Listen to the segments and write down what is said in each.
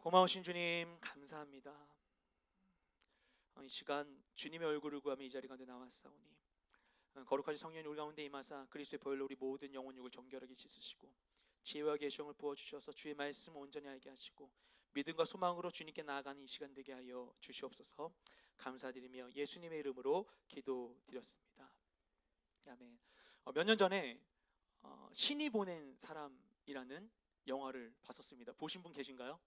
고마우신 주님 감사합니다. 이 시간 주님의 얼굴을 구하며 이 자리 가운데 나왔사오니 거룩하신 성령이 우리 가운데 임하사 그리스도의 보혈로 우리 모든 영혼 육을 정결하게 씻으시고 지혜와 계시를 부어주셔서 주의 말씀 온전히 알게 하시고 믿음과 소망으로 주님께 나아가는 이 시간 되게 하여 주시옵소서. 감사드리며 예수님의 이름으로 기도드렸습니다. 아멘. 몇 년 전에 신이 보낸 사람이라는 영화를 봤었습니다. 보신 분 계신가요?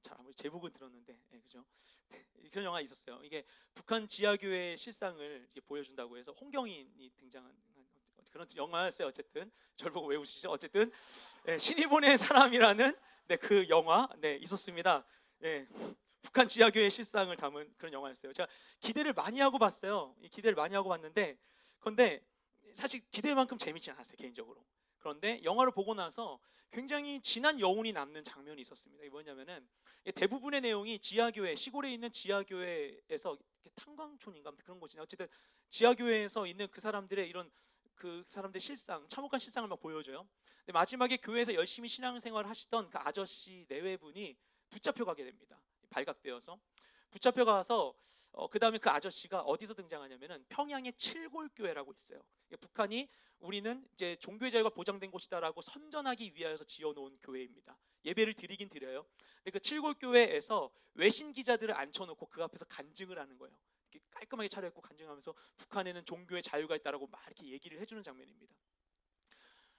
잘 아무리 제목은 들었는데, 그죠? 그런 영화 있었어요. 이게 북한 지하교회 실상을 이렇게 보여준다고 해서 홍경인이 등장한 그런 영화였어요. 어쨌든 저를 보고 왜 웃으시죠? 어쨌든 신이 보낸 사람이라는 그 영화 있었습니다. 북한 지하교회 실상을 담은 그런 영화였어요. 제가 기대를 많이 하고 봤어요. 기대를 많이 하고 봤는데, 그런데 사실 기대만큼 재밌지 않았어요, 개인적으로. 그런데 영화를 보고 나서 굉장히 진한 여운이 남는 장면이 있었습니다. 이게 뭐냐면은 대부분의 내용이 지하교회, 시골에 있는 지하교회에서 탄광촌인가 그런 곳이냐, 어쨌든 지하교회에서 있는 그 사람들의 이런 그 사람들의 실상, 참혹한 실상을 막 보여줘요. 근데 마지막에 교회에서 열심히 신앙생활을 하시던 그 아저씨 내외분이 붙잡혀 가게 됩니다. 발각되어서 붙잡혀 가서 그 다음에 그 아저씨가 어디서 등장하냐면은 평양의 칠골교회라고 있어요. 북한이 우리는 이제 종교의 자유가 보장된 곳이다라고 선전하기 위하여서 지어놓은 교회입니다. 예배를 드리긴 드려요. 근데 그 칠골교회에서 외신 기자들을 앉혀놓고 그 앞에서 간증을 하는 거예요. 이렇게 깔끔하게 차려입고 간증하면서 북한에는 종교의 자유가 있다라고 막 이렇게 얘기를 해주는 장면입니다.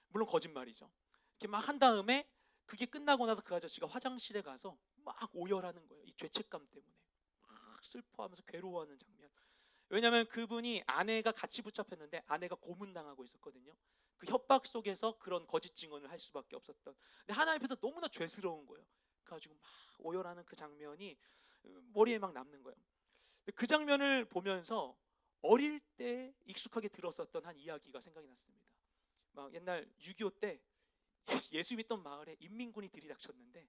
물론 거짓말이죠. 이렇게 막 한 다음에 그게 끝나고 나서 그 아저씨가 화장실에 가서 막 오열하는 거예요. 이 죄책감 때문에 막 슬퍼하면서 괴로워하는 장면. 왜냐하면 그분이 아내가 같이 붙잡혔는데 아내가 고문당하고 있었거든요. 그 협박 속에서 그런 거짓 증언을 할 수밖에 없었던. 근데 하나님 앞에서 너무나 죄스러운 거예요. 그래가지고 막 오열하는 그 장면이 머리에 막 남는 거예요. 그 장면을 보면서 어릴 때 익숙하게 들었었던 한 이야기가 생각이 났습니다. 막 옛날 6.25 때 예수 믿던 마을에 인민군이 들이닥쳤는데,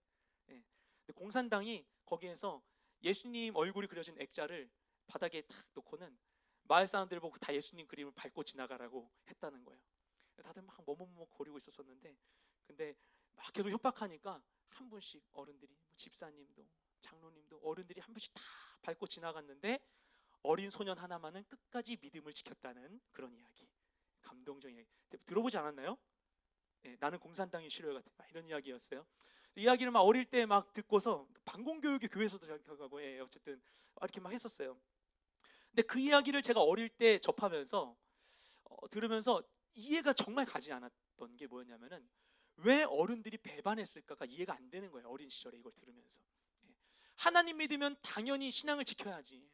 공산당이 거기에서 예수님 얼굴이 그려진 액자를 바닥에 탁 놓고는 마을 사람들 보고 다 예수님 그림을 밟고 지나가라고 했다는 거예요. 다들 막 머뭇머뭇 거리고 있었었는데, 근데 막 계속 협박하니까 한 분씩 어른들이, 집사님도 장로님도 어른들이 한 분씩 다 밟고 지나갔는데 어린 소년 하나만은 끝까지 믿음을 지켰다는 그런 이야기. 감동적인 이야기. 들어보지 않았나요? 나는 공산당이 싫어요 같은 이런 이야기였어요. 이야기를 막 어릴 때 막 듣고서 반공교육이 교회에서도 가고 어쨌든 이렇게 막 했었어요. 근데 그 이야기를 제가 어릴 때 접하면서 들으면서 이해가 정말 가지 않았던 게 뭐였냐면은 왜 어른들이 배반했을까가 이해가 안 되는 거예요. 어린 시절에 이걸 들으면서. 하나님 믿으면 당연히 신앙을 지켜야지.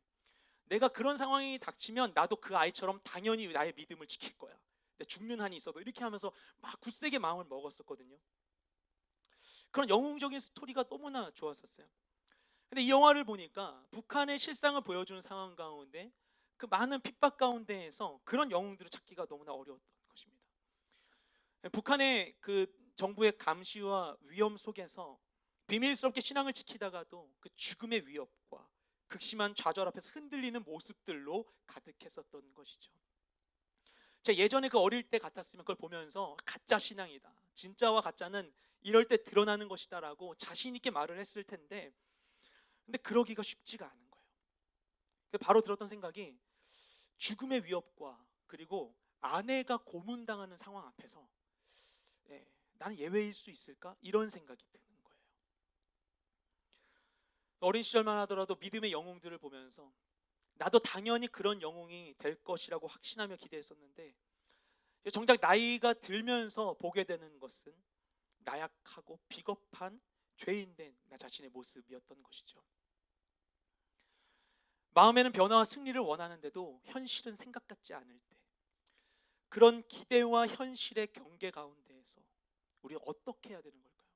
내가 그런 상황이 닥치면 나도 그 아이처럼 당연히 나의 믿음을 지킬 거야. 죽는 한이 있어도 이렇게 하면서 막 굳세게 마음을 먹었었거든요. 그런 영웅적인 스토리가 너무나 좋았었어요. 근데 이 영화를 보니까 북한의 실상을 보여주는 상황 가운데 그 많은 핍박 가운데에서 그런 영웅들을 찾기가 너무나 어려웠던 것입니다. 북한의 그 정부의 감시와 위험 속에서 비밀스럽게 신앙을 지키다가도 그 죽음의 위협과 극심한 좌절 앞에서 흔들리는 모습들로 가득했었던 것이죠. 제가 예전에 그 어릴 때 같았으면 그걸 보면서 가짜 신앙이다, 진짜와 가짜는 이럴 때 드러나는 것이다 라고 자신 있게 말을 했을 텐데, 근데 그러기가 쉽지가 않은 거예요. 바로 들었던 생각이 죽음의 위협과 그리고 아내가 고문당하는 상황 앞에서 나는 예외일 수 있을까? 이런 생각이 드는 거예요. 어린 시절만 하더라도 믿음의 영웅들을 보면서 나도 당연히 그런 영웅이 될 것이라고 확신하며 기대했었는데, 정작 나이가 들면서 보게 되는 것은 나약하고 비겁한 죄인된 나 자신의 모습이었던 것이죠. 마음에는 변화와 승리를 원하는데도 현실은 생각 같지 않을 때, 그런 기대와 현실의 경계 가운데에서 우리가 어떻게 해야 되는 걸까요?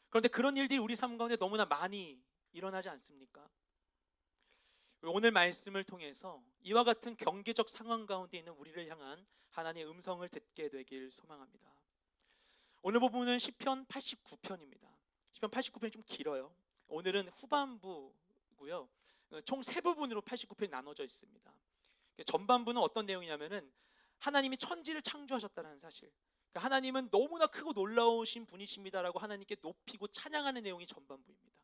그런데 그런 일들이 우리 삶 가운데 너무나 많이 일어나지 않습니까? 오늘 말씀을 통해서 이와 같은 경계적 상황 가운데 있는 우리를 향한 하나님의 음성을 듣게 되길 소망합니다. 오늘 부분은 시편 89편입니다. 시편 89편이 좀 길어요. 오늘은 후반부고요. 총 세 부분으로 89편이 나눠져 있습니다. 전반부는 어떤 내용이냐면은 하나님이 천지를 창조하셨다는 사실, 그러니까 하나님은 너무나 크고 놀라우신 분이십니다라고 하나님께 높이고 찬양하는 내용이 전반부입니다.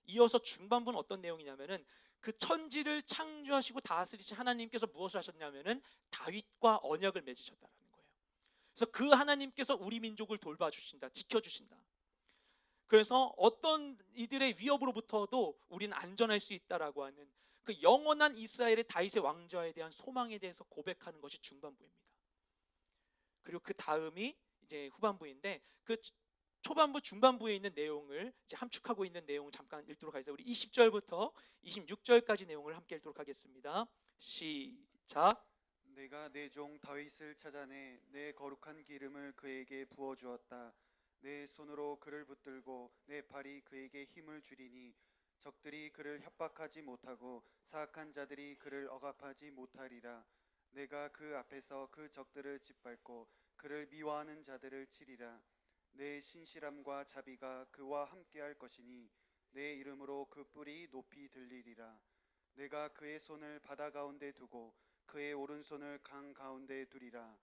이어서 중반부는 어떤 내용이냐면은 그 천지를 창조하시고 다스리신 하나님께서 무엇을 하셨냐면은 다윗과 언약을 맺으셨다라는 거예요. 그래서 그 하나님께서 우리 민족을 돌봐주신다, 지켜주신다. 그래서 어떤 이들의 위협으로부터도 우리는 안전할 수 있다라고 하는 그 영원한 이스라엘의 다윗의 왕좌에 대한 소망에 대해서 고백하는 것이 중반부입니다. 그리고 그 다음이 이제 후반부인데, 그 초반부 중반부에 있는 내용을 이제 함축하고 있는 내용을 잠깐 읽도록 하겠습니다. 우리 20절부터 26절까지 내용을 함께 읽도록 하겠습니다. 시작. 내가 내 종 다윗을 찾아내 내 거룩한 기름을 그에게 부어 주었다. 내 손으로 그를 붙들고 내 팔이 그에게 힘을 주리니 적들이 그를 협박하지 못하고 사악한 자들이 그를 억압하지 못하리라. 내가 그 앞에서 그 적들을 짓밟고 그를 미워하는 자들을 치리라. 내 신실함과 자비가 그와 함께할 것이니 내 이름으로 그 뿔이 높이 들리리라. 내가 그의 손을 바다 가운데 두고 그의 오른손을 강 가운데 두리라.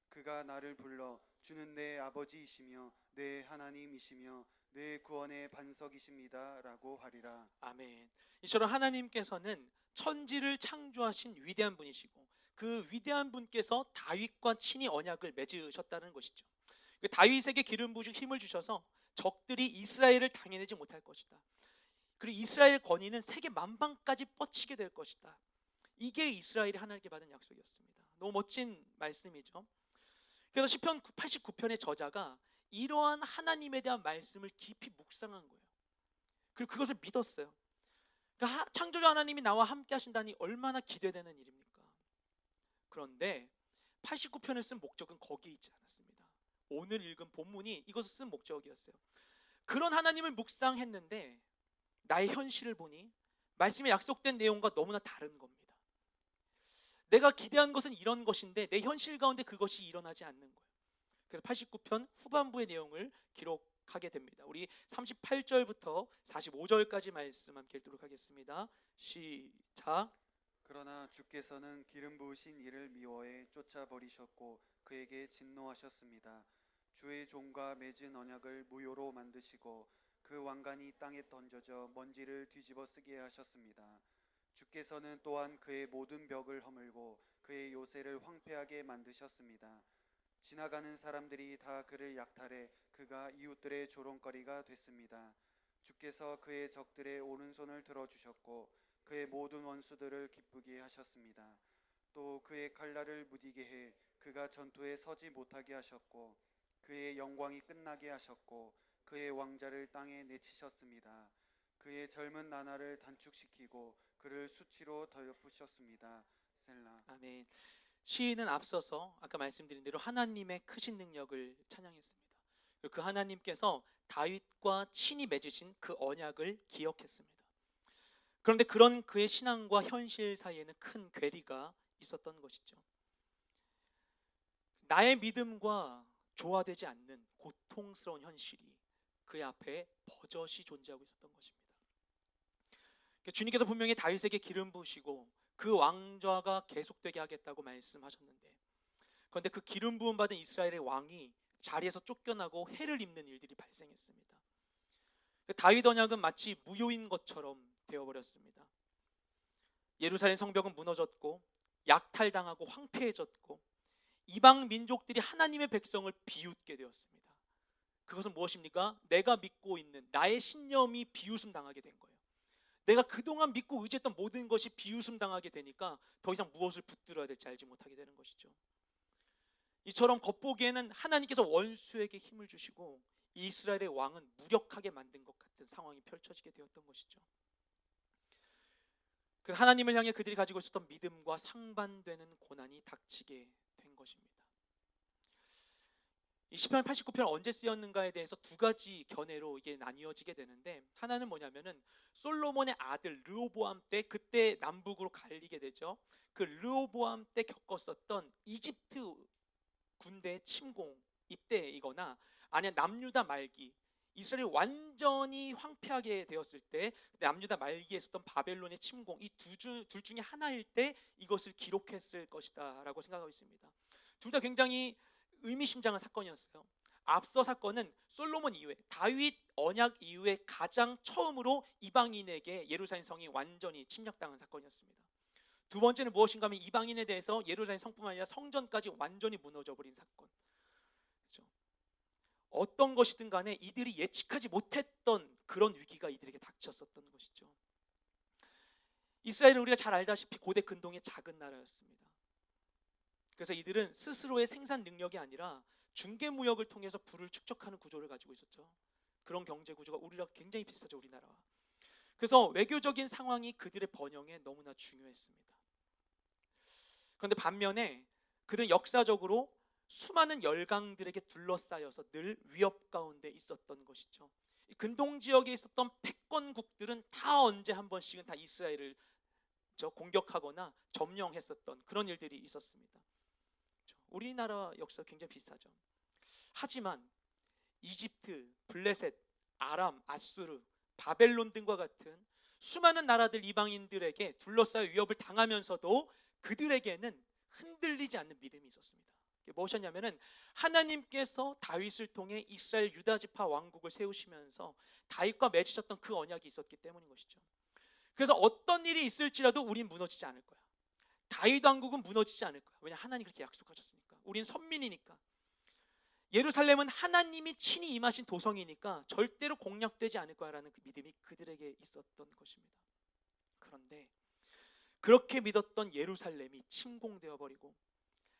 그가 나를 불러 주는 내 아버지이시며 내 하나님이시며 내 구원의 반석이십니다 라고 하리라. 아멘. 이처럼 하나님께서는 천지를 창조하신 위대한 분이시고 그 위대한 분께서 다윗과 친히 언약을 맺으셨다는 것이죠. 다윗에게 기름 부으시고 힘을 주셔서 적들이 이스라엘을 당해내지 못할 것이다. 그리고 이스라엘 권위는 세계 만방까지 뻗치게 될 것이다. 이게 이스라엘이 하나님께 받은 약속이었습니다. 너무 멋진 말씀이죠. 그래서 시편 89편의 저자가 이러한 하나님에 대한 말씀을 깊이 묵상한 거예요. 그리고 그것을 믿었어요. 그러니까 창조주 하나님이 나와 함께 하신다니 얼마나 기대되는 일입니까? 그런데 89편을 쓴 목적은 거기에 있지 않았습니다. 오늘 읽은 본문이 이것을 쓴 목적이었어요. 그런 하나님을 묵상했는데 나의 현실을 보니 말씀에 약속된 내용과 너무나 다른 겁니다. 내가 기대한 것은 이런 것인데 내 현실 가운데 그것이 일어나지 않는 거예요. 그래서 89편 후반부의 내용을 기록하게 됩니다. 우리 38절부터 45절까지 말씀 함께 읽도록 하겠습니다. 시작. 그러나 주께서는 기름 부으신 이를 미워해 쫓아버리셨고 그에게 진노하셨습니다. 주의 종과 맺은 언약을 무효로 만드시고 그 왕관이 땅에 던져져 먼지를 뒤집어 쓰게 하셨습니다. 주께서는 또한 그의 모든 벽을 허물고 그의 요새를 황폐하게 만드셨습니다. 지나가는 사람들이 다 그를 약탈해 그가 이웃들의 조롱거리가 됐습니다. 주께서 그의 적들의 오른손을 들어주셨고 그의 모든 원수들을 기쁘게 하셨습니다. 또 그의 칼날을 무디게 해 그가 전투에 서지 못하게 하셨고 그의 영광이 끝나게 하셨고 그의 왕자를 땅에 내치셨습니다. 그의 젊은 나날을 단축시키고 그를 수치로 덮으셨습니다. 셀라. 아멘. 시인은 앞서서 아까 말씀드린 대로 하나님의 크신 능력을 찬양했습니다. 그 하나님께서 다윗과 친히 맺으신 그 언약을 기억했습니다. 그런데 그런 그의 신앙과 현실 사이에는 큰 괴리가 있었던 것이죠. 나의 믿음과 조화되지 않는 고통스러운 현실이 그의 앞에 버젓이 존재하고 있었던 것입니다. 주님께서 분명히 다윗에게 기름 부으시고 그 왕좌가 계속되게 하겠다고 말씀하셨는데, 그런데 그 기름 부음 받은 이스라엘의 왕이 자리에서 쫓겨나고 해를 입는 일들이 발생했습니다. 다윗 언약은 마치 무효인 것처럼 되어버렸습니다. 예루살렘 성벽은 무너졌고 약탈당하고 황폐해졌고 이방 민족들이 하나님의 백성을 비웃게 되었습니다. 그것은 무엇입니까? 내가 믿고 있는 나의 신념이 비웃음 당하게 된 거예요. 내가 그동안 믿고 의지했던 모든 것이 비웃음 당하게 되니까 더 이상 무엇을 붙들어야 될지 알지 못하게 되는 것이죠. 이처럼 겉보기에는 하나님께서 원수에게 힘을 주시고 이스라엘의 왕은 무력하게 만든 것 같은 상황이 펼쳐지게 되었던 것이죠. 그래서 하나님을 향해 그들이 가지고 있었던 믿음과 상반되는 고난이 닥치게 된 것입니다. 이 시편 89편 언제 쓰였는가에 대해서 두 가지 견해로 이게 나뉘어지게 되는데, 하나는 뭐냐면은 솔로몬의 아들 르호보암 때, 그때 남북으로 갈리게 되죠. 그 르호보암 때 겪었었던 이집트 군대의 침공 이때이거나, 아니면 남유다 말기, 이스라엘이 완전히 황폐하게 되었을 때 남유다 말기에 있었던 바벨론의 침공, 이 둘 중에 하나일 때 이것을 기록했을 것이다 라고 생각하고 있습니다. 둘 다 굉장히 의미심장한 사건이었어요. 앞서 사건은 솔로몬 이후에 다윗 언약 이후에 가장 처음으로 이방인에게 예루살렘 성이 완전히 침략당한 사건이었습니다. 두 번째는 무엇인가 하면 이방인에 대해서 예루살렘 성뿐만 아니라 성전까지 완전히 무너져버린 사건. 그렇죠? 어떤 것이든 간에 이들이 예측하지 못했던 그런 위기가 이들에게 닥쳤었던 것이죠. 이스라엘은 우리가 잘 알다시피 고대 근동의 작은 나라였습니다. 그래서 이들은 스스로의 생산 능력이 아니라 중개무역을 통해서 부를 축적하는 구조를 가지고 있었죠. 그런 경제 구조가 우리랑 굉장히 비슷하죠, 우리나라와. 그래서 외교적인 상황이 그들의 번영에 너무나 중요했습니다. 그런데 반면에 그들은 역사적으로 수많은 열강들에게 둘러싸여서 늘 위협 가운데 있었던 것이죠. 근동 지역에 있었던 패권국들은 다 언제 한 번씩은 다 이스라엘을 공격하거나 점령했었던 그런 일들이 있었습니다. 우리나라 역사 굉장히 비슷하죠. 하지만 이집트, 블레셋, 아람, 아수르, 바벨론 등과 같은 수많은 나라들 이방인들에게 둘러싸여 위협을 당하면서도 그들에게는 흔들리지 않는 믿음이 있었습니다. 무엇이었냐면은 하나님께서 다윗을 통해 이스라엘 유다 지파 왕국을 세우시면서 다윗과 맺으셨던 그 언약이 있었기 때문인 것이죠. 그래서 어떤 일이 있을지라도 우린 무너지지 않을 거야. 다윗 왕국은 무너지지 않을 거야. 왜냐, 하나님 그렇게 약속하셨으니까. 우린 선민이니까. 예루살렘은 하나님이 친히 임하신 도성이니까 절대로 공략되지 않을 거야라는 그 믿음이 그들에게 있었던 것입니다. 그런데 그렇게 믿었던 예루살렘이 침공되어 버리고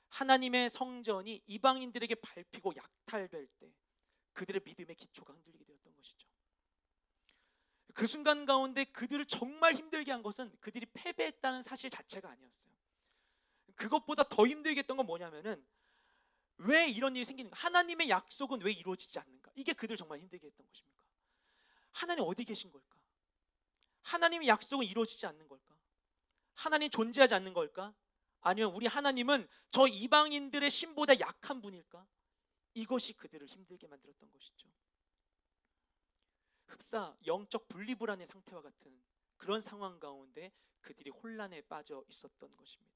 하나님의 성전이 이방인들에게 밟히고 약탈될 때 그들의 믿음의 기초가 흔들리게 되었던 것이죠. 그 순간 가운데 그들을 정말 힘들게 한 것은 그들이 패배했다는 사실 자체가 아니었어요. 그것보다 더 힘들게 했던 건 뭐냐면은 왜 이런 일이 생기는가? 하나님의 약속은 왜 이루어지지 않는가? 이게 그들 정말 힘들게 했던 것입니까? 하나님 어디 계신 걸까? 하나님의 약속은 이루어지지 않는 걸까? 하나님 존재하지 않는 걸까? 아니면 우리 하나님은 저 이방인들의 신보다 약한 분일까? 이것이 그들을 힘들게 만들었던 것이죠. 흡사 영적 분리불안의 상태와 같은 그런 상황 가운데 그들이 혼란에 빠져 있었던 것입니다.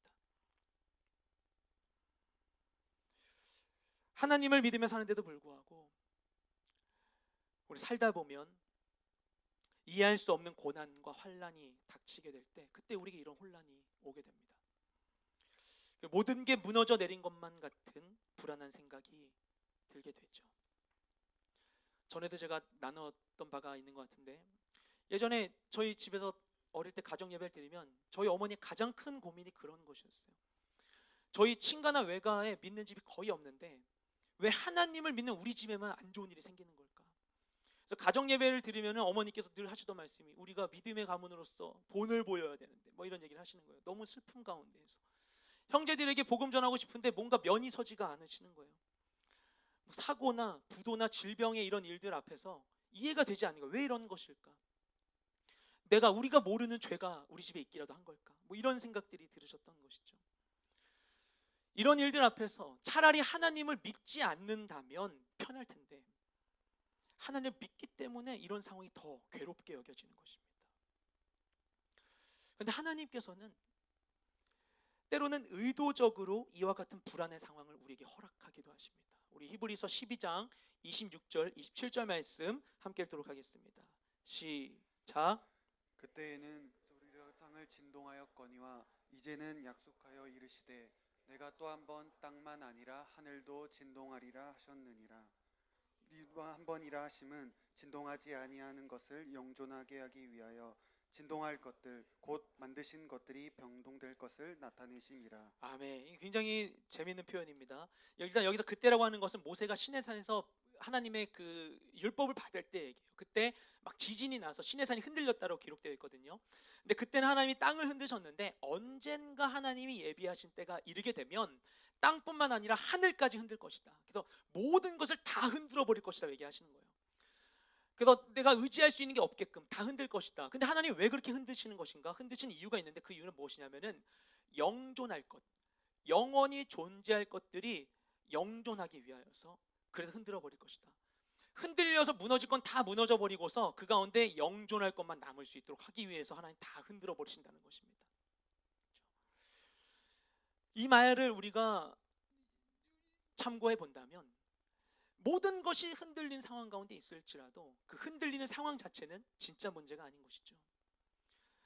하나님을 믿으며 사는데도 불구하고 우리 살다 보면 이해할 수 없는 고난과 환란이 닥치게 될 때 그때 우리에게 이런 혼란이 오게 됩니다. 모든 게 무너져 내린 것만 같은 불안한 생각이 들게 되죠. 전에도 제가 나눴던 바가 있는 것 같은데, 예전에 저희 집에서 어릴 때 가정 예배를 드리면 저희 어머니의 가장 큰 고민이 그런 것이었어요. 저희 친가나 외가에 믿는 집이 거의 없는데 왜 하나님을 믿는 우리 집에만 안 좋은 일이 생기는 걸까? 그래서 가정 예배를 드리면 어머니께서 늘 하시던 말씀이 우리가 믿음의 가문으로서 본을 보여야 되는데 뭐 이런 얘기를 하시는 거예요. 너무 슬픔 가운데에서 형제들에게 복음 전하고 싶은데 뭔가 면이 서지가 않으시는 거예요. 사고나 부도나 질병의 이런 일들 앞에서 이해가 되지 않는 거예요. 왜 이런 것일까? 우리가 모르는 죄가 우리 집에 있기라도 한 걸까? 뭐 이런 생각들이 들으셨던 것이죠. 이런 일들 앞에서 차라리 하나님을 믿지 않는다면 편할 텐데 하나님을 믿기 때문에 이런 상황이 더 괴롭게 여겨지는 것입니다. 그런데 하나님께서는 때로는 의도적으로 이와 같은 불안의 상황을 우리에게 허락하기도 하십니다. 우리 히브리서 12장 26절 27절 말씀 함께 읽도록 하겠습니다. 시작. 그때에는 우리가 땅을 진동하였거니와 이제는 약속하여 이르시되 내가 또 한 번 땅만 아니라 하늘도 진동하리라 하셨느니라. 우리와 한 번이라 하심은 진동하지 아니하는 것을 영존하게 하기 위하여 진동할 것들 곧 만드신 것들이 병동될 것을 나타내심이라. 아멘. 굉장히 재미있는 표현입니다. 일단 여기서 그때라고 하는 것은 모세가 시내산에서 하나님의 그 율법을 받을 때 얘기해요. 그때 막 지진이 나서 시내산이 흔들렸다고 기록되어 있거든요. 근데 그때는 하나님이 땅을 흔드셨는데 언젠가 하나님이 예비하신 때가 이르게 되면 땅뿐만 아니라 하늘까지 흔들 것이다. 그래서 모든 것을 다 흔들어 버릴 것이다 얘기하시는 거예요. 그래서 내가 의지할 수 있는 게 없게끔 다 흔들 것이다. 근데 하나님이 왜 그렇게 흔드시는 것인가? 흔드시는 이유가 있는데 그 이유는 무엇이냐면은 영존할 것, 영원히 존재할 것들이 영존하기 위하여서 그래서 흔들어 버릴 것이다. 흔들려서 무너질 건 다 무너져 버리고서 그 가운데 영존할 것만 남을 수 있도록 하기 위해서 하나님 다 흔들어 버리신다는 것입니다. 이 말을 우리가 참고해 본다면 모든 것이 흔들린 상황 가운데 있을지라도 그 흔들리는 상황 자체는 진짜 문제가 아닌 것이죠.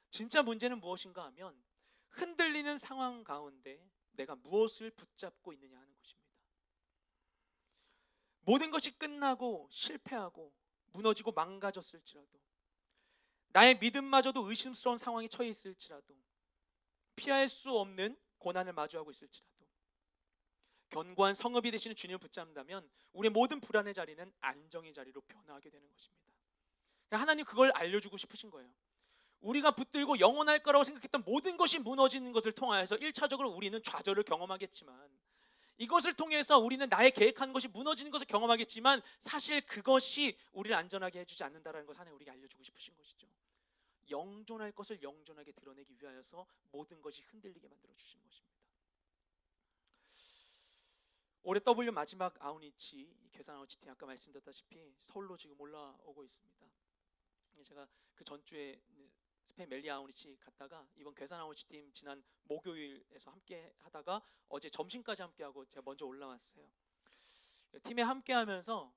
진짜 문제는 무엇인가 하면 흔들리는 상황 가운데 내가 무엇을 붙잡고 있느냐 하는 것입니다. 모든 것이 끝나고 실패하고 무너지고 망가졌을지라도, 나의 믿음마저도 의심스러운 상황에 처해 있을지라도, 피할 수 없는 고난을 마주하고 있을지라도 견고한 성읍이 되시는 주님을 붙잡는다면 우리의 모든 불안의 자리는 안정의 자리로 변화하게 되는 것입니다. 하나님 그걸 알려주고 싶으신 거예요. 우리가 붙들고 영원할 거라고 생각했던 모든 것이 무너지는 것을 통하여서 1차적으로 우리는 좌절을 경험하겠지만, 이것을 통해서 우리는 나의 계획한 것이 무너지는 것을 경험하겠지만 사실 그것이 우리를 안전하게 해주지 않는다는 것을 하나님 우리에게 알려주고 싶으신 것이죠. 영존할 것을 영존하게 드러내기 위하여서 모든 것이 흔들리게 만들어 주시는 것입니다. 올해 W 마지막 아웃리치 괴산 아웃리치 아까 말씀드렸다시피 서울로 지금 올라오고 있습니다. 제가 그 전주에 스페인 멜리아 아웃리치 갔다가 이번 괴산 아웃리치 팀 지난 목요일에서 함께 하다가 어제 점심까지 함께 하고 제가 먼저 올라왔어요. 팀에 함께 하면서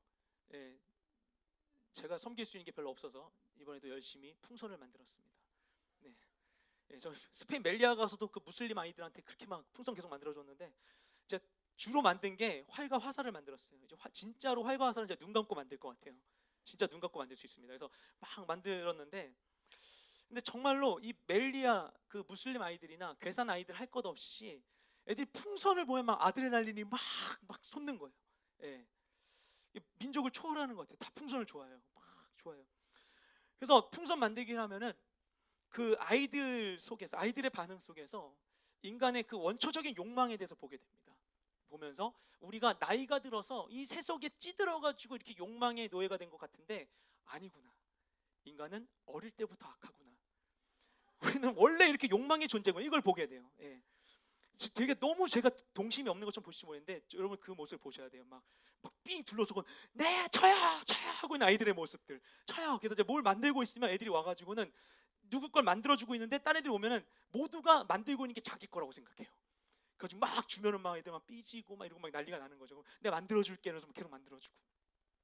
제가 섬길 수 있는 게 별로 없어서 이번에도 열심히 풍선을 만들었습니다. 저 스페인 멜리아 가서도 그 무슬림 아이들한테 그렇게 막 풍선 계속 만들어줬는데 제가 주로 만든 게 활과 화살을 만들었어요. 이제 진짜로 활과 화살은 이제 눈 감고 만들 것 같아요. 진짜 눈 감고 만들 수 있습니다. 그래서 막 만들었는데, 근데 정말로 이 멜리아 그 무슬림 아이들이나 괴산 아이들 할 것 없이 애들이 풍선을 보면 막 아드레날린이 막 솟는 거예요. 민족을 초월하는 것 같아요. 다 풍선을 좋아해요. 막 좋아해요. 그래서 풍선 만들기를 하면은 그 아이들 속에서, 아이들의 반응 속에서 인간의 그 원초적인 욕망에 대해서 보게 됩니다. 보면서 우리가 나이가 들어서 이 세속에 찌들어가지고 이렇게 욕망의 노예가 된 것 같은데 아니구나. 인간은 어릴 때부터 악하구나. 우리는 원래 이렇게 욕망의 존재구나. 이걸 보게 돼요. 되게 너무 제가 동심이 없는 것처럼 보실지 모르겠는데 여러분 그 모습을 보셔야 돼요. 막 삥 둘러서고 네 저요 하고 있는 아이들의 모습들. 저요. 그래서 이제 뭘 만들고 있으면 애들이 와가지고는 누구 걸 만들어주고 있는데 딴 애들이 오면은 모두가 만들고 있는 게 자기 거라고 생각해요. 그래서 막 주면은 막 애들 막 삐지고 막 이러고 막 난리가 나는 거죠. 내가 만들어줄게 그래서 계속 만들어주고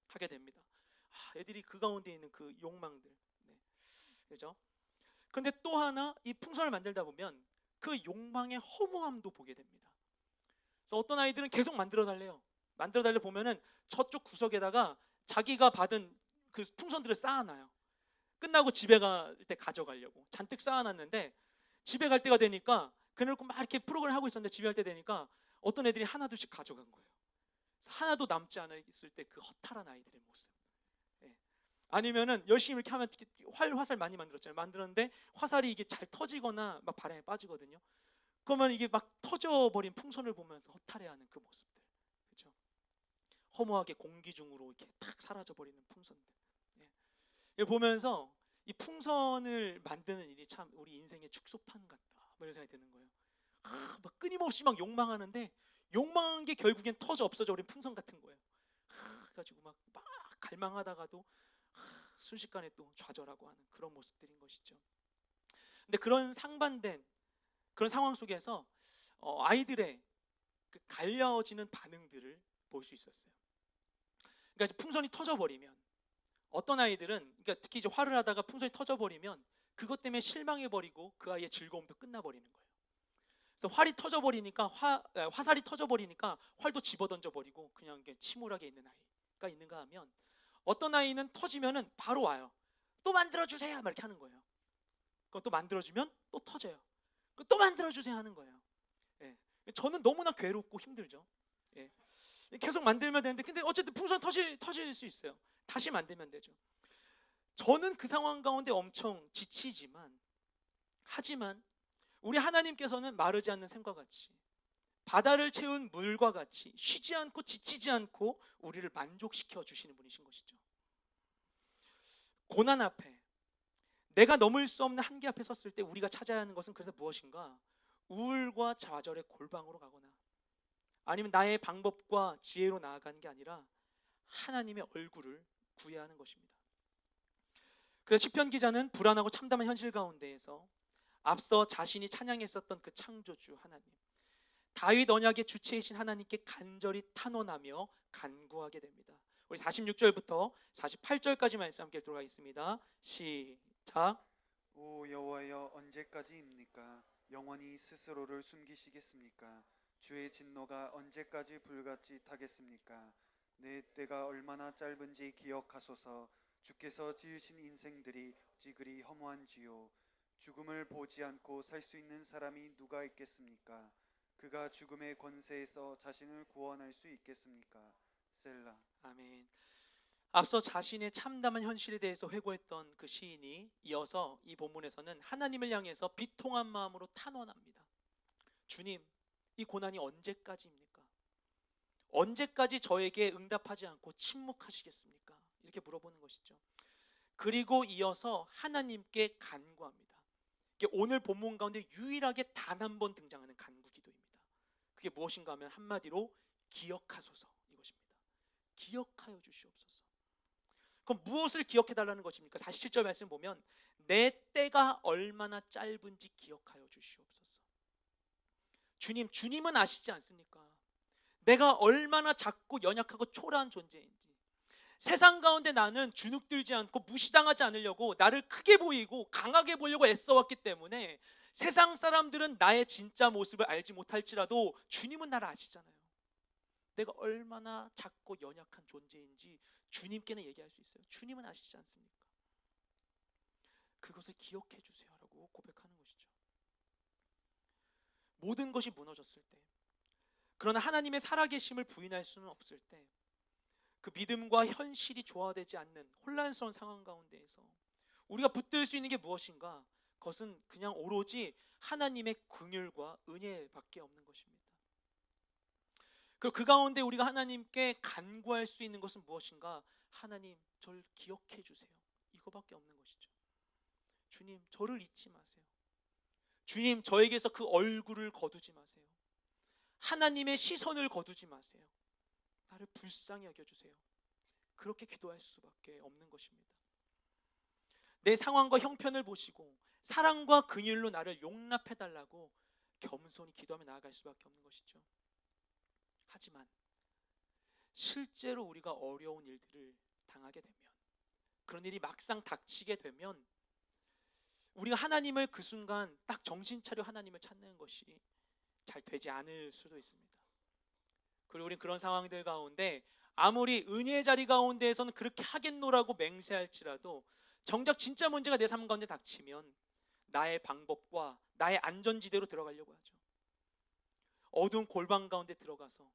하게 됩니다. 애들이 그 가운데 있는 그 욕망들, 그렇죠? 근데 또 하나 이 풍선을 만들다 보면 그 욕망의 허무함도 보게 됩니다. 그래서 어떤 아이들은 계속 만들어 달래요. 만들어 달래 보면은 저쪽 구석에다가 자기가 받은 그 풍선들을 쌓아놔요. 끝나고 집에 갈 때 가져가려고 잔뜩 쌓아놨는데 집에 갈 때가 되니까 그래놓고 막 이렇게 프로그램 하고 있었는데 집에 갈 때 되니까 어떤 애들이 하나둘씩 가져간 거예요. 그래서 하나도 남지 않아 있을 때 그 허탈한 아이들의 모습. 아니면은 열심히 이렇게 하면 화살 많이 만들었잖아요. 만들었는데 화살이 이게 잘 터지거나 막 바람에 빠지거든요. 그러면 이게 막 터져버린 풍선을 보면서 허탈해하는 그 모습들, 그렇죠? 허무하게 공기 중으로 이렇게 탁 사라져버리는 풍선들. 보면서 이 풍선을 만드는 일이 참 우리 인생의 축소판 같다. 뭐 이런 생각이 드는 거예요. 막 끊임없이 막 욕망하는데 욕망한 게 결국엔 터져 없어져 버린 풍선 같은 거예요. 그래가지고 막 갈망하다가도 순식간에 또 좌절하고 하는 그런 모습들인 것이죠. 근데 그런 상반된 그런 상황 속에서 아이들의 그 갈려지는 반응들을 볼 수 있었어요. 그러니까 풍선이 터져버리면 어떤 아이들은, 그러니까 특히 이제 화를 하다가 풍선이 터져버리면 그것 때문에 실망해버리고 그 아이의 즐거움도 끝나버리는 거예요. 그래서 활이 터져버리니까 화살이 터져버리니까 활도 집어던져버리고 그냥 이렇게 침울하게 있는 아이가 있는가 하면 어떤 아이는 터지면은 바로 와요. 또 만들어주세요 막 이렇게 하는 거예요. 그거 또 만들어주면 또 터져요. 또 만들어주세요 하는 거예요. 저는 너무나 괴롭고 힘들죠. 계속 만들면 되는데 근데 어쨌든 풍선 터질 수 있어요. 다시 만들면 되죠. 저는 그 상황 가운데 엄청 지치지만, 하지만 우리 하나님께서는 마르지 않는 샘과 같이 바다를 채운 물과 같이 쉬지 않고 지치지 않고 우리를 만족시켜 주시는 분이신 것이죠. 고난 앞에, 내가 넘을 수 없는 한계 앞에 섰을 때 우리가 찾아야 하는 것은 그래서 무엇인가? 우울과 좌절의 골방으로 가거나 아니면 나의 방법과 지혜로 나아가는 게 아니라 하나님의 얼굴을 구해야 하는 것입니다. 그래서 시편 기자는 불안하고 참담한 현실 가운데에서 앞서 자신이 찬양했었던 그 창조주 하나님, 다윗 언약의 주체이신 하나님께 간절히 탄원하며 간구하게 됩니다. 우리 46절부터 48절까지 말씀 함께 읽도록 하겠습니다. 시작. 오 여호와여, 언제까지입니까? 영원히 스스로를 숨기시겠습니까? 주의 진노가 언제까지 불같이 타겠습니까? 내 때가 얼마나 짧은지 기억하소서. 주께서 지으신 인생들이 어찌 그리 허무한지요. 죽음을 보지 않고 살 수 있는 사람이 누가 있겠습니까? 그가 죽음의 권세에서 자신을 구원할 수 있겠습니까? 셀라. 아멘. 앞서 자신의 참담한 현실에 대해서 회고했던 그 시인이 이어서 이 본문에서는 하나님을 향해서 비통한 마음으로 탄원합니다. 주님, 이 고난이 언제까지입니까? 언제까지 저에게 응답하지 않고 침묵하시겠습니까? 이렇게 물어보는 것이죠. 그리고 이어서 하나님께 간구합니다. 이게 오늘 본문 가운데 유일하게 단 한 번 등장하는 간구 기도입니다. 그게 무엇인가 하면 한마디로 기억하소서 이것입니다. 기억하여 주시옵소서. 그럼 무엇을 기억해 달라는 것입니까? 47절 말씀 보면 내 때가 얼마나 짧은지 기억하여 주시옵소서. 주님, 주님은 아시지 않습니까? 내가 얼마나 작고 연약하고 초라한 존재인지. 세상 가운데 나는 주눅들지 않고 무시당하지 않으려고 나를 크게 보이고 강하게 보려고 애써왔기 때문에 세상 사람들은 나의 진짜 모습을 알지 못할지라도 주님은 나를 아시잖아요. 내가 얼마나 작고 연약한 존재인지 주님께는 얘기할 수 있어요. 주님은 아시지 않습니까? 그것을 기억해 주세요라고 고백하는 것이죠. 모든 것이 무너졌을 때, 그러나 하나님의 살아계심을 부인할 수는 없을 때, 그 믿음과 현실이 조화되지 않는 혼란스러운 상황 가운데에서 우리가 붙들 수 있는 게 무엇인가? 그것은 그냥 오로지 하나님의 긍휼과 은혜밖에 없는 것입니다. 그리고 그 가운데 우리가 하나님께 간구할 수 있는 것은 무엇인가? 하나님, 저를 기억해 주세요. 이거밖에 없는 것이죠. 주님, 저를 잊지 마세요. 주님, 저에게서 그 얼굴을 거두지 마세요. 하나님의 시선을 거두지 마세요. 나를 불쌍히 여겨주세요. 그렇게 기도할 수밖에 없는 것입니다. 내 상황과 형편을 보시고 사랑과 긍휼로 나를 용납해달라고 겸손히 기도하며 나아갈 수밖에 없는 것이죠. 하지만 실제로 우리가 어려운 일들을 당하게 되면, 그런 일이 막상 닥치게 되면 우리가 하나님을 그 순간 딱 정신 차려 하나님을 찾는 것이 잘 되지 않을 수도 있습니다. 그리고 우리는 그런 상황들 가운데 아무리 은혜의 자리 가운데에서는 그렇게 하겠노라고 맹세할지라도 정작 진짜 문제가 내 삶 가운데 닥치면 나의 방법과 나의 안전지대로 들어가려고 하죠. 어두운 골방 가운데 들어가서,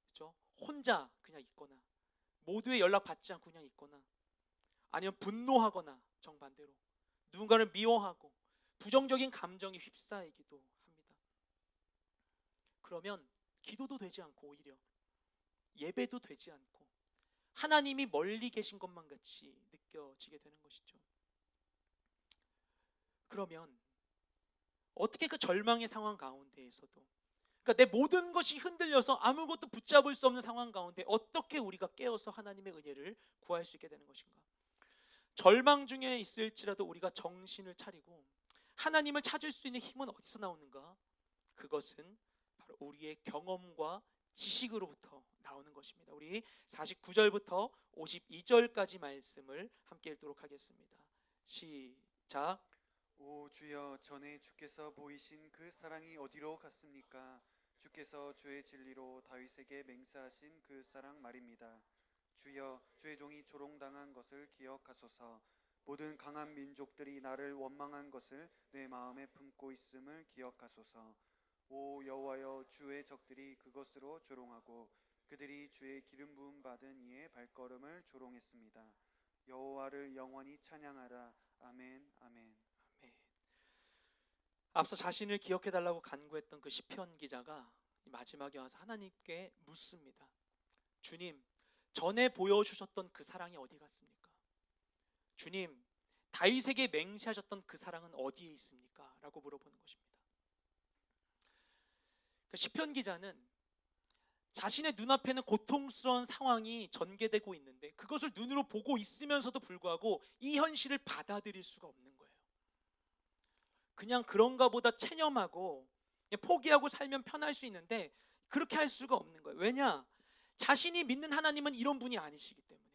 그렇죠? 혼자 그냥 있거나, 모두의 연락 받지 않고 그냥 있거나, 아니면 분노하거나 정반대로 누군가를 미워하고 부정적인 감정이 휩싸이기도 합니다. 그러면 기도도 되지 않고 오히려 예배도 되지 않고 하나님이 멀리 계신 것만 같이 느껴지게 되는 것이죠. 그러면 어떻게 그 절망의 상황 가운데에서도, 그러니까 내 모든 것이 흔들려서 아무것도 붙잡을 수 없는 상황 가운데 어떻게 우리가 깨어서 하나님의 은혜를 구할 수 있게 되는 것인가? 절망 중에 있을지라도 우리가 정신을 차리고 하나님을 찾을 수 있는 힘은 어디서 나오는가? 그것은 바로 우리의 경험과 지식으로부터 나오는 것입니다. 우리 49절부터 52절까지 말씀을 함께 읽도록 하겠습니다. 시작. 오 주여, 전에 주께서 보이신 그 사랑이 어디로 갔습니까? 주께서 주의 진리로 다윗에게 맹세하신 그 사랑 말입니다. 주여, 주의 종이 조롱당한 것을 기억하소서. 모든 강한 민족들이 나를 원망한 것을 내 마음에 품고 있음을 기억하소서. 오 여호와여, 주의 적들이 그것으로 조롱하고 그들이 주의 기름 부음 받은 이의 발걸음을 조롱했습니다. 여호와를 영원히 찬양하라. 아멘 아멘. 아멘. 앞서 자신을 기억해 달라고 간구했던 그 시편 기자가 마지막에 와서 하나님께 묻습니다. 주님, 전에 보여주셨던 그 사랑이 어디 갔습니까? 주님, 다윗에게 맹세하셨던 그 사랑은 어디에 있습니까? 라고 물어보는 것입니다. 그 시편 기자는 자신의 눈앞에는 고통스러운 상황이 전개되고 있는데 그것을 눈으로 보고 있으면서도 불구하고 이 현실을 받아들일 수가 없는 거예요. 그냥 그런가 보다 체념하고 그냥 포기하고 살면 편할 수 있는데 그렇게 할 수가 없는 거예요. 왜냐? 자신이 믿는 하나님은 이런 분이 아니시기 때문에,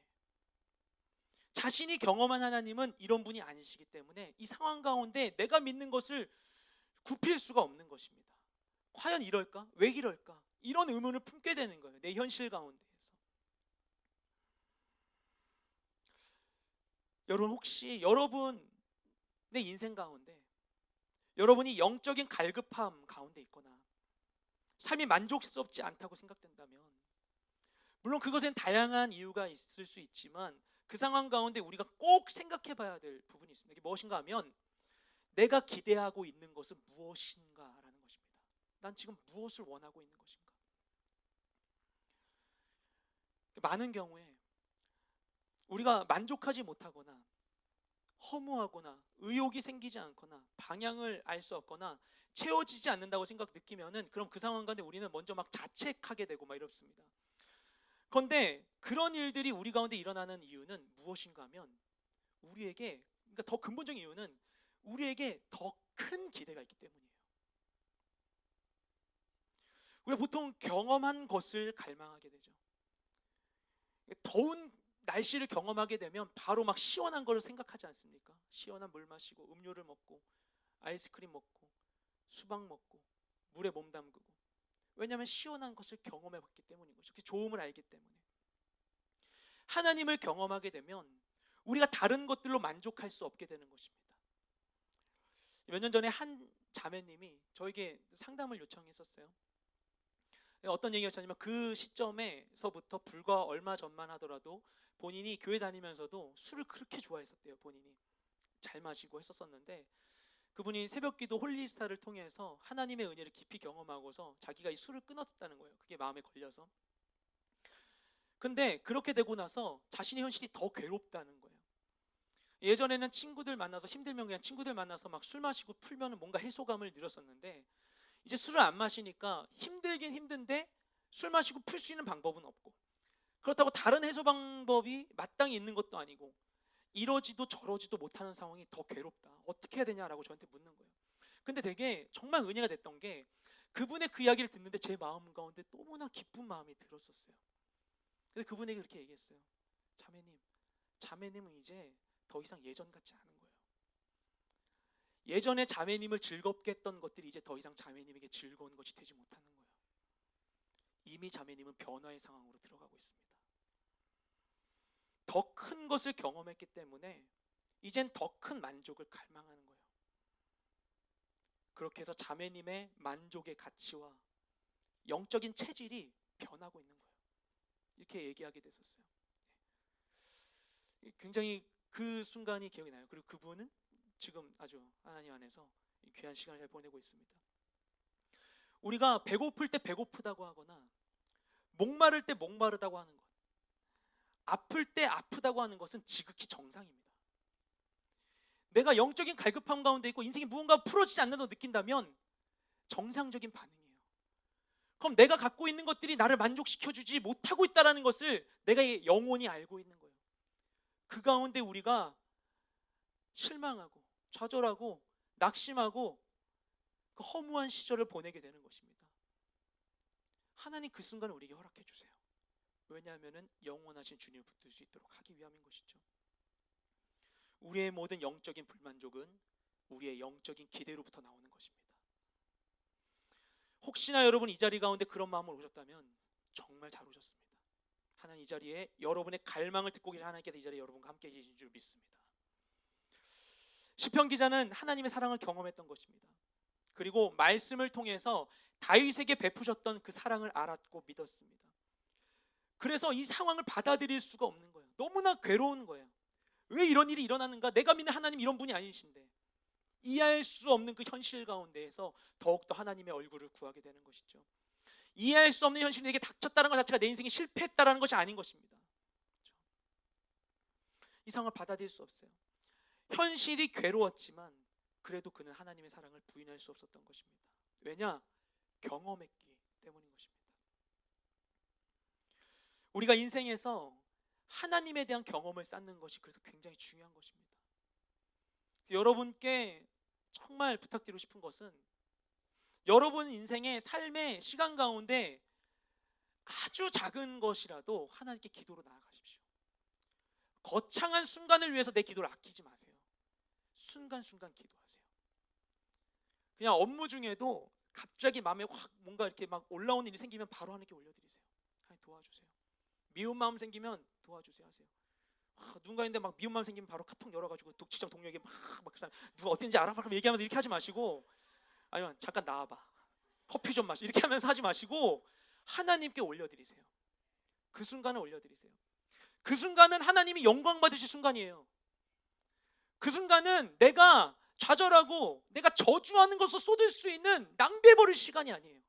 자신이 경험한 하나님은 이런 분이 아니시기 때문에 이 상황 가운데 내가 믿는 것을 굽힐 수가 없는 것입니다. 과연 이럴까? 왜 이럴까? 이런 의문을 품게 되는 거예요. 내 현실 가운데에서. 여러분, 혹시 여러분의 인생 가운데 여러분이 영적인 갈급함 가운데 있거나 삶이 만족스럽지 않다고 생각된다면, 물론 그것엔 다양한 이유가 있을 수 있지만 그 상황 가운데 우리가 꼭 생각해 봐야 될 부분이 있습니다. 이게 무엇인가 하면, 내가 기대하고 있는 것은 무엇인가라는 것입니다. 난 지금 무엇을 원하고 있는 것인가? 많은 경우에 우리가 만족하지 못하거나 허무하거나 의욕이 생기지 않거나 방향을 알 수 없거나 채워지지 않는다고 느끼면은, 그럼 그 상황 가운데 우리는 먼저 막 자책하게 되고 막 이렇습니다. 그런데 그런 일들이 우리 가운데 일어나는 이유는 무엇인가 하면, 우리에게, 그러니까 더 근본적인 이유는 우리에게 더 큰 기대가 있기 때문이에요. 우리가 보통 경험한 것을 갈망하게 되죠. 더운 날씨를 경험하게 되면 바로 막 시원한 거를 생각하지 않습니까? 시원한 물 마시고 음료를 먹고 아이스크림 먹고 수박 먹고 물에 몸 담그고. 왜냐하면 시원한 것을 경험해 봤기 때문인 거죠. 그 좋음을 알기 때문에. 하나님을 경험하게 되면 우리가 다른 것들로 만족할 수 없게 되는 것입니다. 몇 년 전에 한 자매님이 저에게 상담을 요청했었어요. 어떤 얘기였냐면, 그 시점에서부터 불과 얼마 전만 하더라도 본인이 교회 다니면서도 술을 그렇게 좋아했었대요. 본인이 잘 마시고 했었었는데, 그분이 새벽기도 홀리스타를 통해서 하나님의 은혜를 깊이 경험하고서 자기가 이 술을 끊었다는 거예요. 그게 마음에 걸려서. 근데 그렇게 되고 나서 자신의 현실이 더 괴롭다는 거예요. 예전에는 친구들 만나서 힘들면 그냥 친구들 만나서 막 술 마시고 풀면 뭔가 해소감을 누렸었는데, 이제 술을 안 마시니까 힘들긴 힘든데 술 마시고 풀 수 있는 방법은 없고, 그렇다고 다른 해소 방법이 마땅히 있는 것도 아니고, 이러지도 저러지도 못하는 상황이 더 괴롭다. 어떻게 해야 되냐라고 저한테 묻는 거예요. 근데 되게 정말 은혜가 됐던 게, 그분의 그 이야기를 듣는데 제 마음 가운데 너무나 기쁜 마음이 들었었어요. 근데 그분에게 그렇게 얘기했어요. 자매님은 이제 더 이상 예전 같지 않은 거예요. 예전에 자매님을 즐겁게 했던 것들이 이제 더 이상 자매님에게 즐거운 것이 되지 못하는 거예요. 이미 자매님은 변화의 상황으로 들어가고 있습니다. 더 큰 것을 경험했기 때문에 이젠 더 큰 만족을 갈망하는 거예요. 그렇게 해서 자매님의 만족의 가치와 영적인 체질이 변하고 있는 거예요. 이렇게 얘기하게 됐었어요. 굉장히 그 순간이 기억이 나요. 그리고 그분은 지금 아주 하나님 안에서 귀한 시간을 잘 보내고 있습니다. 우리가 배고플 때 배고프다고 하거나 목마를 때 목마르다고 하는 것, 아플 때 아프다고 하는 것은 지극히 정상입니다. 내가 영적인 갈급함 가운데 있고 인생이 무언가 풀어지지 않는다고 느낀다면 정상적인 반응이에요. 그럼 내가 갖고 있는 것들이 나를 만족시켜주지 못하고 있다는 것을 내가 영원히 알고 있는 거예요. 그 가운데 우리가 실망하고 좌절하고 낙심하고 그 허무한 시절을 보내게 되는 것입니다. 하나님 그 순간을 우리에게 허락해 주세요. 왜냐하면 영원하신 주님을 붙들 수 있도록 하기 위함인 것이죠. 우리의 모든 영적인 불만족은 우리의 영적인 기대로부터 나오는 것입니다. 혹시나 여러분 이 자리 가운데 그런 마음으로 오셨다면 정말 잘 오셨습니다. 하나님 이 자리에 여러분의 갈망을 듣고 계신 하나님께서 이 자리에 여러분과 함께 계신 줄 믿습니다. 시편 기자는 하나님의 사랑을 경험했던 것입니다. 그리고 말씀을 통해서 다윗에게 베푸셨던 그 사랑을 알았고 믿었습니다. 그래서 이 상황을 받아들일 수가 없는 거예요. 너무나 괴로운 거예요. 왜 이런 일이 일어나는가? 내가 믿는 하나님 이런 분이 아니신데. 이해할 수 없는 그 현실 가운데에서 더욱더 하나님의 얼굴을 구하게 되는 것이죠. 이해할 수 없는 현실이 내게 닥쳤다는 것 자체가 내 인생이 실패했다는 것이 아닌 것입니다. 그렇죠? 이 상황을 받아들일 수 없어요. 현실이 괴로웠지만 그래도 그는 하나님의 사랑을 부인할 수 없었던 것입니다. 왜냐? 경험했기 때문인 것입니다. 우리가 인생에서 하나님에 대한 경험을 쌓는 것이 그래서 굉장히 중요한 것입니다. 여러분께 정말 부탁드리고 싶은 것은, 여러분 인생의 삶의 시간 가운데 아주 작은 것이라도 하나님께 기도로 나아가십시오. 거창한 순간을 위해서 내 기도를 아끼지 마세요. 순간순간 기도하세요. 그냥 업무 중에도 갑자기 마음에 확 뭔가 이렇게 막 올라오는 일이 생기면 바로 하나님께 올려드리세요. 하나님 도와주세요. 미운 마음 생기면 도와주세요 하세요. 누군가 있는데 막 미운 마음 생기면 바로 카톡 열어가지고 직장 동료에게 막 누가 어땠는지 알아봐 얘기하면서 이렇게 하지 마시고, 아니면 잠깐 나와봐 커피 좀 마시, 이렇게 하면서 하지 마시고 하나님께 올려드리세요. 그 순간을 올려드리세요. 그 순간은 하나님이 영광 받으실 순간이에요. 그 순간은 내가 좌절하고 내가 저주하는 것을 쏟을 수 있는 낭비해버릴 시간이 아니에요.